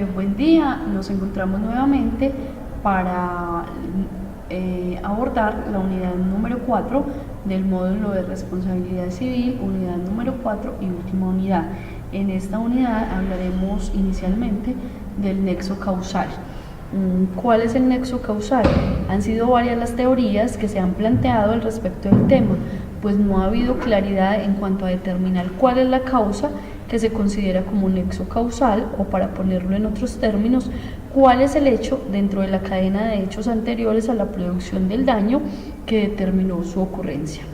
Buen día, nos encontramos nuevamente para abordar la unidad número 4 del módulo de responsabilidad civil, unidad número 4 y última unidad. En esta unidad hablaremos inicialmente del nexo causal. ¿Cuál es el nexo causal? Han sido varias las teorías que se han planteado al respecto del tema, pues no ha habido claridad en cuanto a determinar cuál es la causa que se considera como nexo causal, o para ponerlo en otros términos, cuál es el hecho dentro de la cadena de hechos anteriores a la producción del daño que determinó su ocurrencia.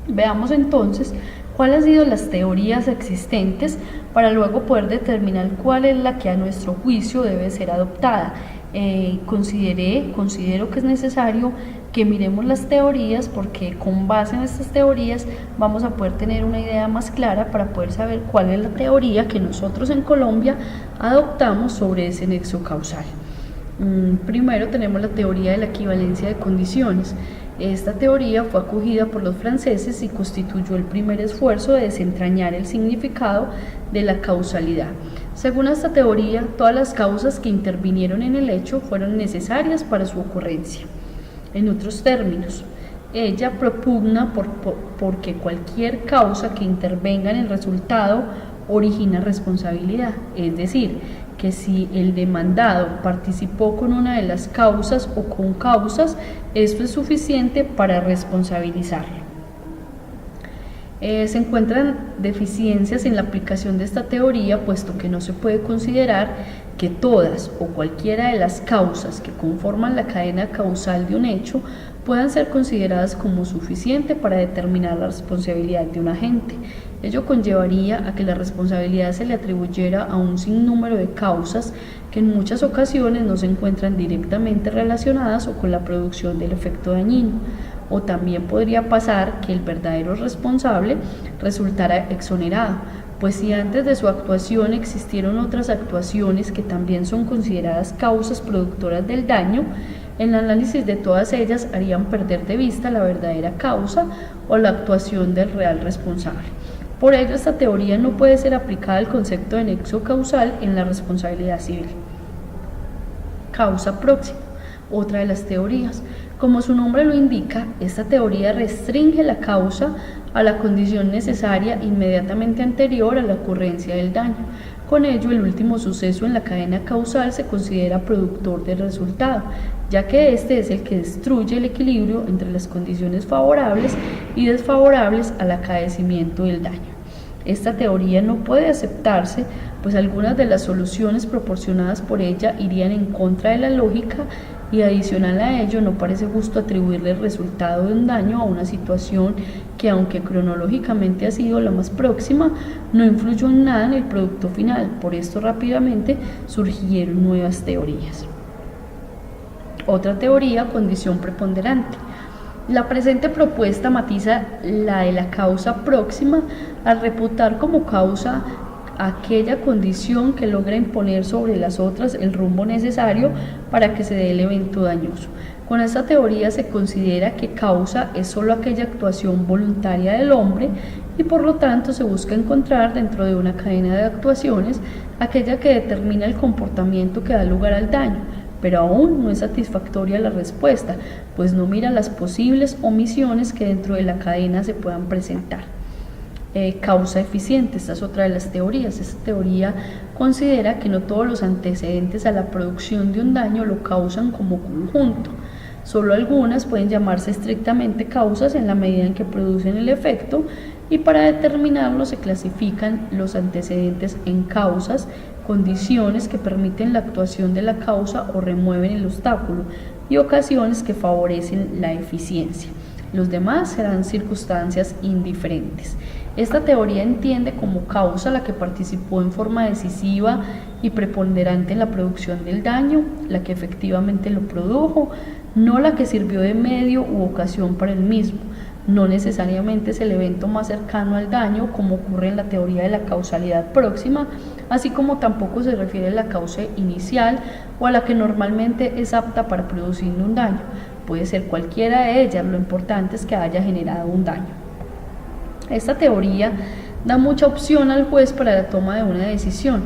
Veamos entonces cuáles han sido las teorías existentes para luego poder determinar cuál es la que a nuestro juicio debe ser adoptada. Considero que es necesario que miremos las teorías, porque con base en estas teorías vamos a poder tener una idea más clara para poder saber cuál es la teoría que nosotros en Colombia adoptamos sobre ese nexo causal. Primero tenemos la teoría de la equivalencia de condiciones. Esta teoría fue acogida por los franceses y constituyó el primer esfuerzo de desentrañar el significado de la causalidad. Según esta teoría, todas las causas que intervinieron en el hecho fueron necesarias para su ocurrencia. En otros términos, ella propugna porque cualquier causa que intervenga en el resultado origina responsabilidad, es decir, que si el demandado participó con una de las causas o con causas, esto es suficiente para responsabilizarlo. Se encuentran deficiencias en la aplicación de esta teoría, puesto que no se puede considerar que todas o cualquiera de las causas que conforman la cadena causal de un hecho puedan ser consideradas como suficiente para determinar la responsabilidad de un agente. Ello conllevaría a que la responsabilidad se le atribuyera a un sinnúmero de causas que en muchas ocasiones no se encuentran directamente relacionadas o con la producción del efecto dañino. O también podría pasar que el verdadero responsable resultara exonerado, pues si antes de su actuación existieron otras actuaciones que también son consideradas causas productoras del daño, el análisis de todas ellas harían perder de vista la verdadera causa o la actuación del real responsable. Por ello, esta teoría no puede ser aplicada al concepto de nexo causal en la responsabilidad civil. Causa próxima, otra de las teorías. Como su nombre lo indica, esta teoría restringe la causa a la condición necesaria inmediatamente anterior a la ocurrencia del daño. Con ello, el último suceso en la cadena causal se considera productor del resultado, ya que este es el que destruye el equilibrio entre las condiciones favorables y desfavorables al acaecimiento del daño. Esta teoría no puede aceptarse, pues algunas de las soluciones proporcionadas por ella irían en contra de la lógica, y adicional a ello no parece justo atribuirle el resultado de un daño a una situación que, aunque cronológicamente ha sido la más próxima, no influyó en nada en el producto final. Por esto rápidamente surgieron nuevas teorías. Otra teoría, condición preponderante. La presente propuesta matiza la de la causa próxima al reputar como causa aquella condición que logra imponer sobre las otras el rumbo necesario para que se dé el evento dañoso. Con esta teoría se considera que causa es solo aquella actuación voluntaria del hombre, y por lo tanto se busca encontrar dentro de una cadena de actuaciones aquella que determina el comportamiento que da lugar al daño, pero aún no es satisfactoria la respuesta, pues no mira las posibles omisiones que dentro de la cadena se puedan presentar. Causa eficiente, esta es otra de las teorías. Esta teoría considera que no todos los antecedentes a la producción de un daño lo causan como conjunto. Solo algunas pueden llamarse estrictamente causas en la medida en que producen el efecto, y para determinarlo se clasifican los antecedentes en causas, condiciones que permiten la actuación de la causa o remueven el obstáculo, y ocasiones que favorecen la eficiencia. Los demás serán circunstancias indiferentes. Esta teoría entiende como causa la que participó en forma decisiva y preponderante en la producción del daño, la que efectivamente lo produjo, no la que sirvió de medio u ocasión para el mismo. No necesariamente es el evento más cercano al daño, como ocurre en la teoría de la causalidad próxima, así como tampoco se refiere a la causa inicial o a la que normalmente es apta para producir un daño. Puede ser cualquiera de ellas, lo importante es que haya generado un daño. Esta teoría da mucha opción al juez para la toma de una decisión.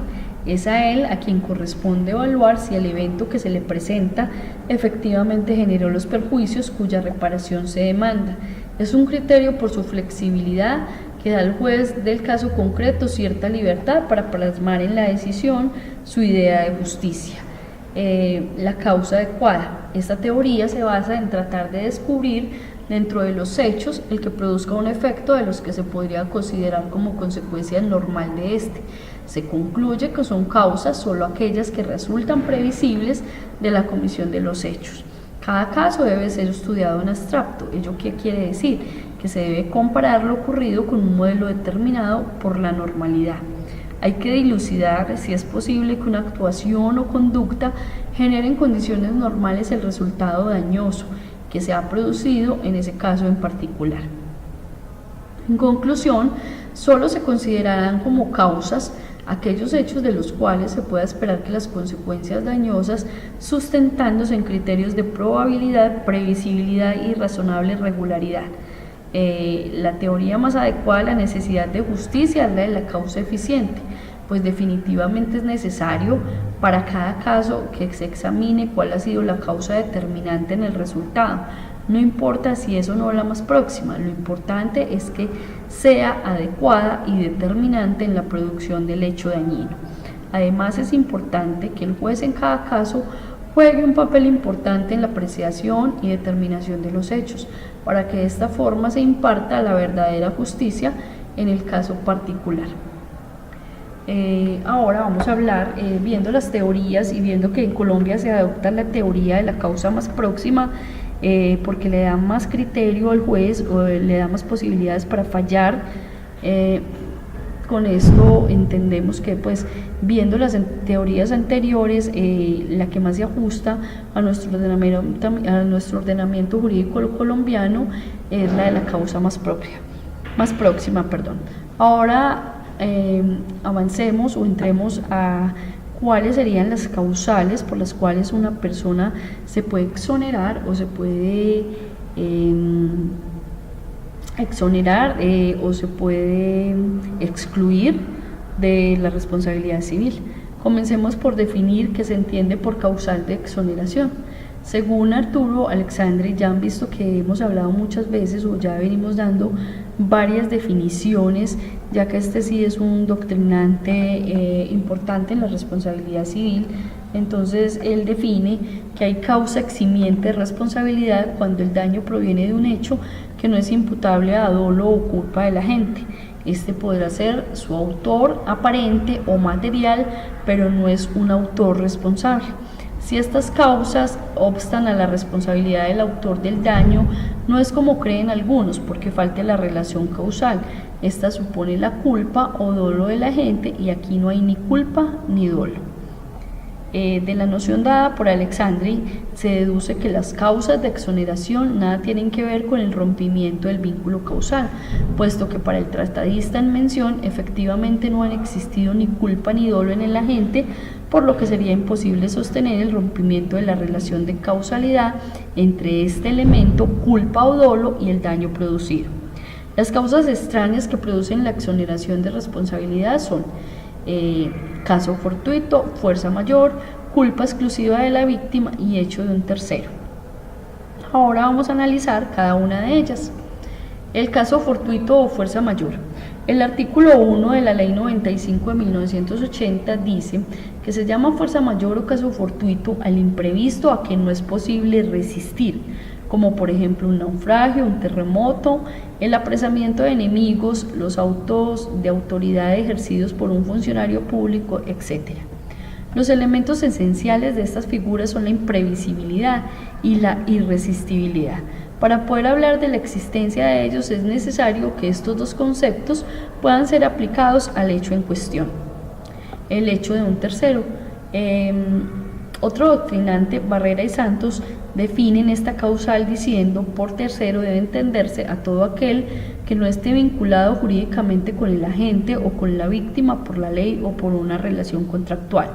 Es a él a quien corresponde evaluar si el evento que se le presenta efectivamente generó los perjuicios cuya reparación se demanda. Es un criterio por su flexibilidad que da al juez del caso concreto cierta libertad para plasmar en la decisión su idea de justicia. La causa adecuada. Esta teoría se basa en tratar de descubrir dentro de los hechos el que produzca un efecto de los que se podría considerar como consecuencia normal de este. Se concluye que son causas solo aquellas que resultan previsibles de la comisión de los hechos. Cada caso debe ser estudiado en abstracto. ¿Ello qué quiere decir? Que se debe comparar lo ocurrido con un modelo determinado por la normalidad. Hay que dilucidar si es posible que una actuación o conducta genere en condiciones normales el resultado dañoso que se ha producido en ese caso en particular. En conclusión, solo se considerarán como causas aquellos hechos de los cuales se pueda esperar que las consecuencias dañosas, sustentándose en criterios de probabilidad, previsibilidad y razonable regularidad. La teoría más adecuada a la necesidad de justicia es la de la causa eficiente, pues definitivamente es necesario para cada caso que se examine cuál ha sido la causa determinante en el resultado. No importa si es o no la más próxima, lo importante es que sea adecuada y determinante en la producción del hecho dañino. Además, es importante que el juez en cada caso juegue un papel importante en la apreciación y determinación de los hechos, para que de esta forma se imparta la verdadera justicia en el caso particular. Ahora vamos a hablar, viendo las teorías y viendo que en Colombia se adopta la teoría de la causa más próxima, porque le da más criterio al juez o le da más posibilidades para fallar. Con esto entendemos que, pues, viendo las teorías anteriores, la que más se ajusta a nuestro ordenamiento jurídico colombiano es la de la causa más próxima. Ahora avancemos o entremos a cuáles serían las causales por las cuales una persona se puede exonerar o se puede o se puede excluir de la responsabilidad civil. Comencemos por definir qué se entiende por causal de exoneración. Según Arturo Alexandre, ya han visto que hemos hablado muchas veces o ya venimos dando varias definiciones, ya que este sí es un doctrinante importante en la responsabilidad civil. Entonces él define que hay causa eximiente de responsabilidad cuando el daño proviene de un hecho que no es imputable a dolo o culpa de la gente. Este podrá ser su autor aparente o material, pero no es un autor responsable. Si estas causas obstan a la responsabilidad del autor del daño, no es como creen algunos, porque falta la relación causal. Esta supone la culpa o dolo de la gente y aquí no hay ni culpa ni dolo. De la noción dada por Alexandri se deduce que las causas de exoneración nada tienen que ver con el rompimiento del vínculo causal, puesto que para el tratadista en mención efectivamente no han existido ni culpa ni dolo en el agente, por lo que sería imposible sostener el rompimiento de la relación de causalidad entre este elemento, culpa o dolo, y el daño producido. Las causas extrañas que producen la exoneración de responsabilidad son caso fortuito, fuerza mayor, culpa exclusiva de la víctima y hecho de un tercero. Ahora vamos a analizar cada una de ellas. El caso fortuito o fuerza mayor. El artículo 1 de la Ley 95 de 1980 dice que se llama fuerza mayor o caso fortuito al imprevisto a que no es posible resistir, como por ejemplo un naufragio, un terremoto, el apresamiento de enemigos, los autos de autoridad ejercidos por un funcionario público, etc. Los elementos esenciales de estas figuras son la imprevisibilidad y la irresistibilidad. Para poder hablar de la existencia de ellos es necesario que estos dos conceptos puedan ser aplicados al hecho en cuestión. El hecho de un tercero. Otro doctrinante, Barrera y Santos, definen esta causal diciendo: por tercero debe entenderse a todo aquel que no esté vinculado jurídicamente con el agente o con la víctima por la ley o por una relación contractual.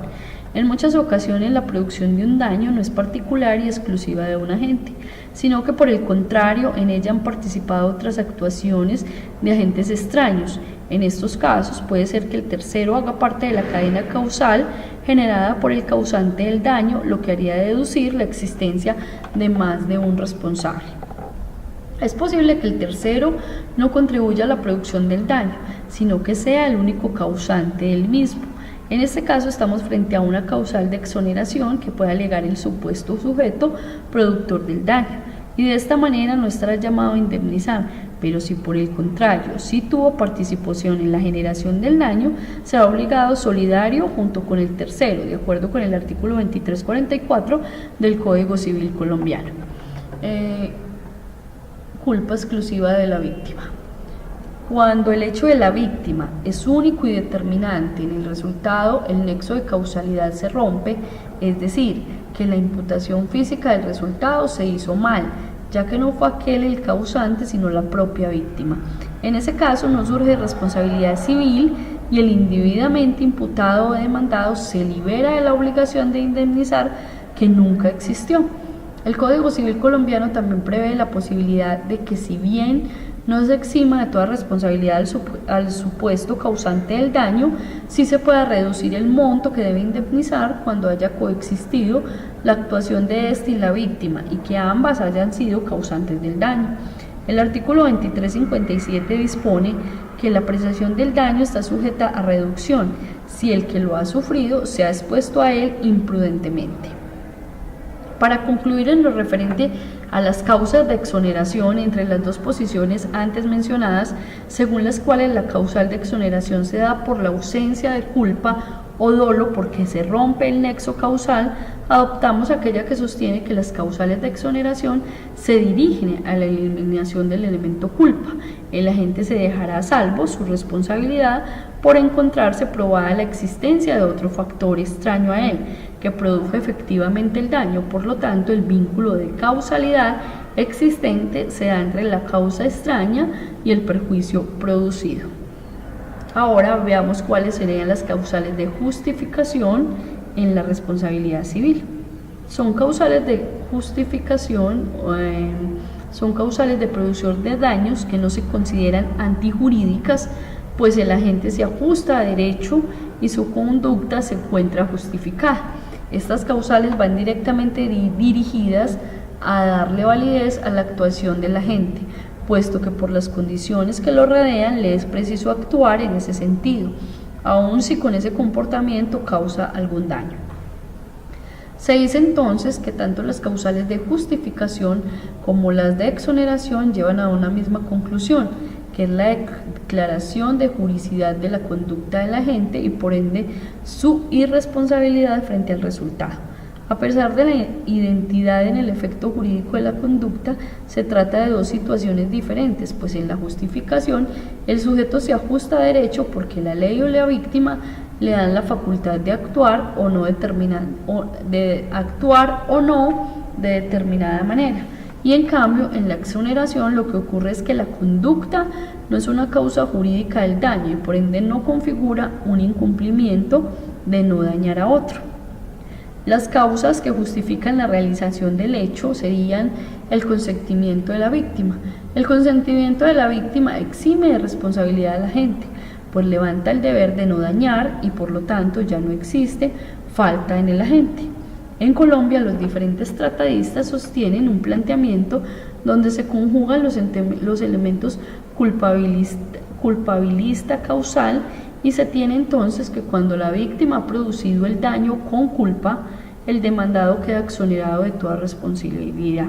En muchas ocasiones la producción de un daño no es particular y exclusiva de un agente, sino que por el contrario en ella han participado otras actuaciones de agentes extraños. En estos casos puede ser que el tercero haga parte de la cadena causal generada por el causante del daño, lo que haría deducir la existencia de más de un responsable. Es posible que el tercero no contribuya a la producción del daño, sino que sea el único causante del mismo. En este caso estamos frente a una causal de exoneración que puede alegar el supuesto sujeto productor del daño, y de esta manera no estará llamado a indemnizar, pero si por el contrario sí tuvo participación en la generación del daño, será obligado solidario junto con el tercero, de acuerdo con el artículo 2344 del Código Civil colombiano. Culpa exclusiva de la víctima. Cuando el hecho de la víctima es único y determinante en el resultado, el nexo de causalidad se rompe, es decir, que la imputación física del resultado se hizo mal, ya que no fue aquel el causante, sino la propia víctima. En ese caso no surge responsabilidad civil y el indebidamente imputado o demandado se libera de la obligación de indemnizar que nunca existió. El Código Civil colombiano también prevé la posibilidad de que, si bien no se exima de toda responsabilidad al supuesto causante del daño, sí se pueda reducir el monto que debe indemnizar cuando haya coexistido la actuación de éste y la víctima y que ambas hayan sido causantes del daño. El artículo 2357 dispone que la apreciación del daño está sujeta a reducción si el que lo ha sufrido se ha expuesto a él imprudentemente. Para concluir en lo referente a las causas de exoneración entre las dos posiciones antes mencionadas, según las cuales la causal de exoneración se da por la ausencia de culpa o dolo porque se rompe el nexo causal, adoptamos aquella que sostiene que las causales de exoneración se dirigen a la eliminación del elemento culpa. El agente se dejará a salvo su responsabilidad por encontrarse probada la existencia de otro factor extraño a él, que produjo efectivamente el daño. Por lo tanto, el vínculo de causalidad existente se da entre la causa extraña y el perjuicio producido. Ahora veamos cuáles serían las causales de justificación en la responsabilidad civil. Son causales de justificación, son causales de producción de daños que no se consideran antijurídicas, pues el agente se ajusta a derecho y su conducta se encuentra justificada. Estas causales van directamente dirigidas a darle validez a la actuación del agente, puesto que por las condiciones que lo rodean le es preciso actuar en ese sentido, aun si con ese comportamiento causa algún daño. Se dice entonces que tanto las causales de justificación como las de exoneración llevan a una misma conclusión, que es la declaración de juridicidad de la conducta del agente y por ende su irresponsabilidad frente al resultado. A pesar de la identidad en el efecto jurídico de la conducta, se trata de dos situaciones diferentes, pues en la justificación el sujeto se ajusta a derecho porque la ley o la víctima le dan la facultad de actuar o no de determinada manera. Y en cambio, en la exoneración lo que ocurre es que la conducta no es una causa jurídica del daño y por ende no configura un incumplimiento de no dañar a otro. Las causas que justifican la realización del hecho serían el consentimiento de la víctima. El consentimiento de la víctima exime de responsabilidad a la agente, pues levanta el deber de no dañar y por lo tanto ya no existe falta en el agente. En Colombia, los diferentes tratadistas sostienen un planteamiento donde se conjugan los elementos culpabilista causal y se tiene entonces que cuando la víctima ha producido el daño con culpa, el demandado queda exonerado de toda responsabilidad.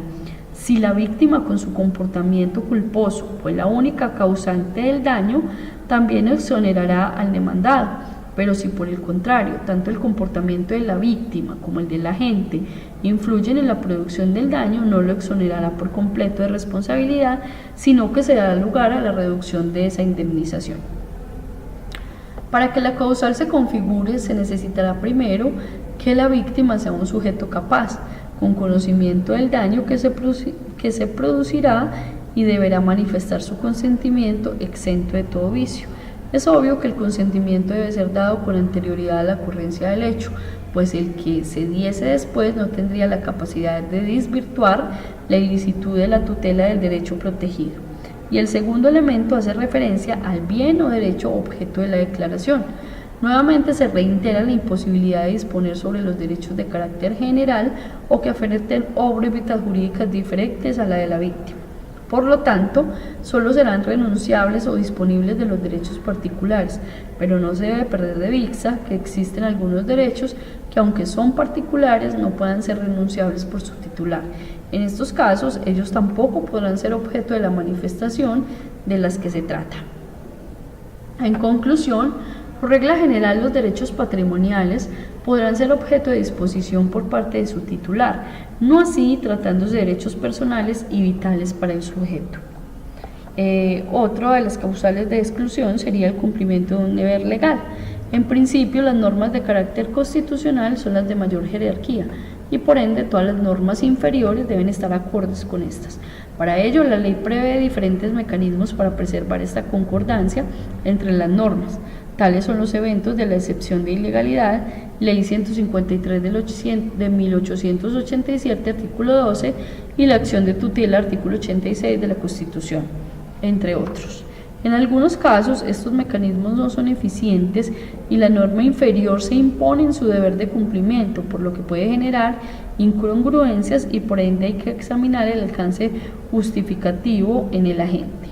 Si la víctima con su comportamiento culposo fue la única causante del daño, también exonerará al demandado. Pero si por el contrario, tanto el comportamiento de la víctima como el del agente influyen en la producción del daño, no lo exonerará por completo de responsabilidad, sino que se dará lugar a la reducción de esa indemnización. Para que la causal se configure, se necesitará primero que la víctima sea un sujeto capaz, con conocimiento del daño que se producirá y deberá manifestar su consentimiento exento de todo vicio. Es obvio que el consentimiento debe ser dado con anterioridad a la ocurrencia del hecho, pues el que se diese después no tendría la capacidad de desvirtuar la ilicitud de la tutela del derecho protegido. y el segundo elemento hace referencia al bien o derecho objeto de la declaración. Nuevamente se reitera la imposibilidad de disponer sobre los derechos de carácter general o que afecten órbitas jurídicas diferentes a la de la víctima. Por lo tanto, solo serán renunciables o disponibles de los derechos particulares, pero no se debe perder de vista que existen algunos derechos que, aunque son particulares, no puedan ser renunciables por su titular. En estos casos, ellos tampoco podrán ser objeto de la manifestación de las que se trata. En conclusión, por regla general, los derechos patrimoniales podrán ser objeto de disposición por parte de su titular, no así tratándose de derechos personales y vitales para el sujeto. Otra de las causales de exclusión sería el cumplimiento de un deber legal. En principio, las normas de carácter constitucional son las de mayor jerarquía y por ende todas las normas inferiores deben estar acordes con estas. Para ello, la ley prevé diferentes mecanismos para preservar esta concordancia entre las normas. Tales son los eventos de la excepción de ilegalidad, Ley 153 de 1887, artículo 12, y la acción de tutela, artículo 86 de la Constitución, entre otros. En algunos casos, estos mecanismos no son eficientes y la norma inferior se impone en su deber de cumplimiento, por lo que puede generar incongruencias y por ende hay que examinar el alcance justificativo en el agente.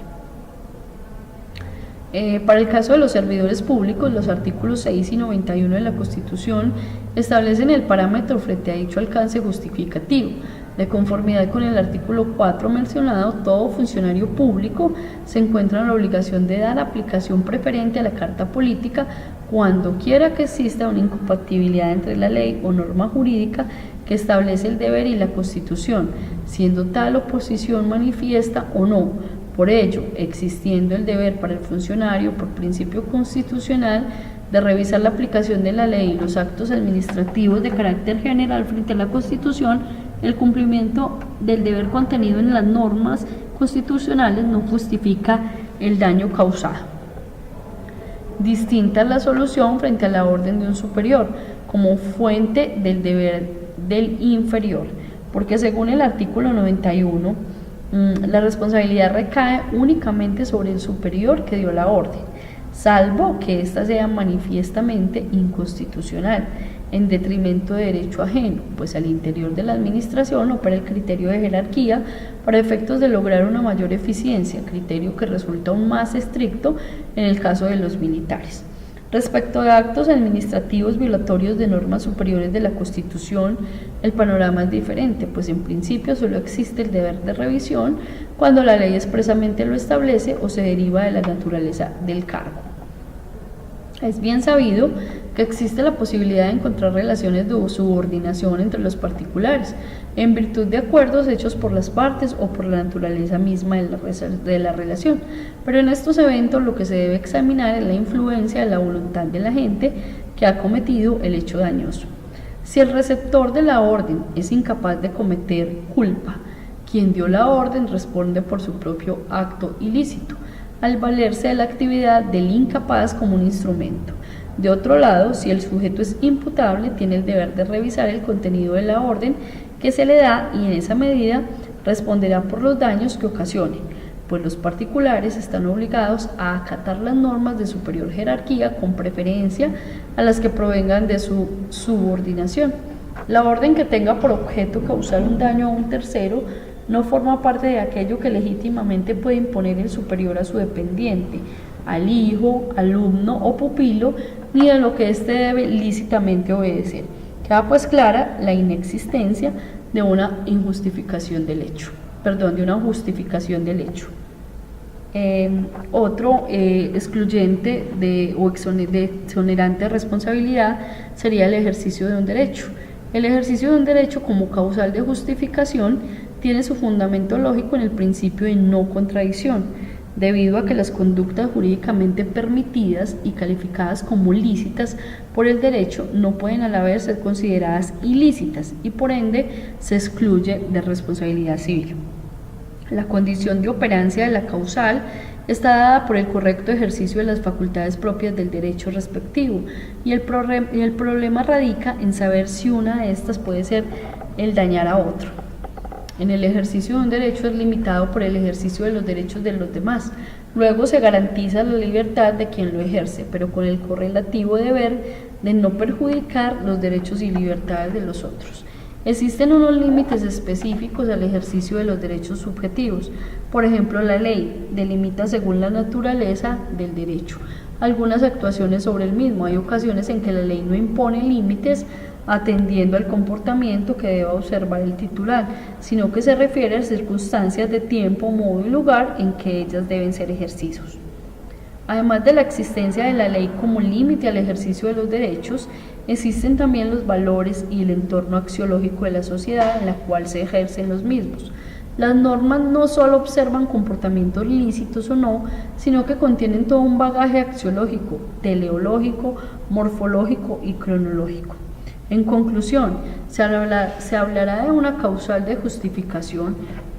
Para el caso de los servidores públicos, los artículos 6 y 91 de la Constitución establecen el parámetro frente a dicho alcance justificativo. De conformidad con el artículo 4 mencionado, todo funcionario público se encuentra en la obligación de dar aplicación preferente a la Carta Política cuando quiera que exista una incompatibilidad entre la ley o norma jurídica que establece el deber y la Constitución, siendo tal oposición manifiesta o no. Por ello, existiendo el deber para el funcionario por principio constitucional de revisar la aplicación de la ley y los actos administrativos de carácter general frente a la Constitución, el cumplimiento del deber contenido en las normas constitucionales no justifica el daño causado. Distinta es la solución frente a la orden de un superior como fuente del deber del inferior, porque según el artículo 91, la responsabilidad recae únicamente sobre el superior que dio la orden, salvo que ésta sea manifiestamente inconstitucional, en detrimento de derecho ajeno, pues al interior de la administración opera el criterio de jerarquía para efectos de lograr una mayor eficiencia, criterio que resulta aún más estricto en el caso de los militares. Respecto a actos administrativos violatorios de normas superiores de la Constitución, el panorama es diferente, pues en principio solo existe el deber de revisión cuando la ley expresamente lo establece o se deriva de la naturaleza del cargo. Es bien sabido que existe la posibilidad de encontrar relaciones de subordinación entre los particulares, en virtud de acuerdos hechos por las partes o por la naturaleza misma de la relación, pero en estos eventos lo que se debe examinar es la influencia de la voluntad del agente que ha cometido el hecho dañoso. Si el receptor de la orden es incapaz de cometer culpa, quien dio la orden responde por su propio acto ilícito, al valerse de la actividad del incapaz como un instrumento. De otro lado, si el sujeto es imputable, tiene el deber de revisar el contenido de la orden que se le da y en esa medida responderá por los daños que ocasione, pues los particulares están obligados a acatar las normas de superior jerarquía con preferencia a las que provengan de su subordinación. La orden que tenga por objeto causar un daño a un tercero no forma parte de aquello que legítimamente puede imponer el superior a su dependiente, al hijo, alumno o pupilo, ni de lo que éste debe lícitamente obedecer. Queda pues clara la inexistencia de una justificación del hecho. Otro excluyente o exonerante de responsabilidad sería el ejercicio de un derecho. El ejercicio de un derecho como causal de justificación tiene su fundamento lógico en el principio de no contradicción, debido a que las conductas jurídicamente permitidas y calificadas como lícitas por el derecho no pueden a la vez ser consideradas ilícitas y por ende se excluye de responsabilidad civil. La condición de operancia de la causal está dada por el correcto ejercicio de las facultades propias del derecho respectivo y el problema radica en saber si una de estas puede ser el dañar a otro. En el ejercicio de un derecho es limitado por el ejercicio de los derechos de los demás. Luego se garantiza la libertad de quien lo ejerce, pero con el correlativo deber de no perjudicar los derechos y libertades de los otros. Existen unos límites específicos al ejercicio de los derechos subjetivos. Por ejemplo, la ley delimita según la naturaleza del derecho algunas actuaciones sobre el mismo. Hay ocasiones en que la ley no impone límites atendiendo al comportamiento que deba observar el titular, sino que se refiere a circunstancias de tiempo, modo y lugar en que ellas deben ser ejercidos. Además de la existencia de la ley como límite al ejercicio de los derechos, existen también los valores y el entorno axiológico de la sociedad en la cual se ejercen los mismos. Las normas no solo observan comportamientos lícitos o no, sino que contienen todo un bagaje axiológico, teleológico, morfológico y cronológico. En conclusión, se hablará de una causal de justificación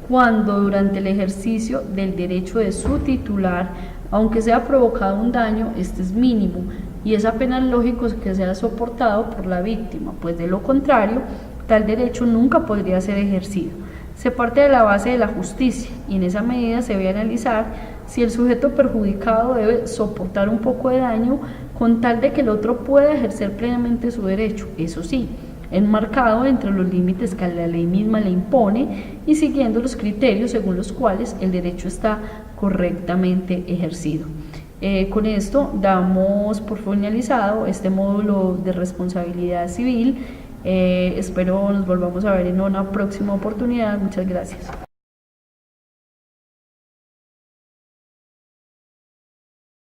cuando durante el ejercicio del derecho de su titular, aunque sea provocado un daño, este es mínimo y es apenas lógico que sea soportado por la víctima, pues de lo contrario, tal derecho nunca podría ser ejercido. Se parte de la base de la justicia y en esa medida se debe analizar si el sujeto perjudicado debe soportar un poco de daño con tal de que el otro pueda ejercer plenamente su derecho, eso sí, enmarcado entre los límites que la ley misma le impone y siguiendo los criterios según los cuales el derecho está correctamente ejercido. Con esto damos por finalizado este módulo de responsabilidad civil. Espero nos volvamos a ver en una próxima oportunidad. Muchas gracias.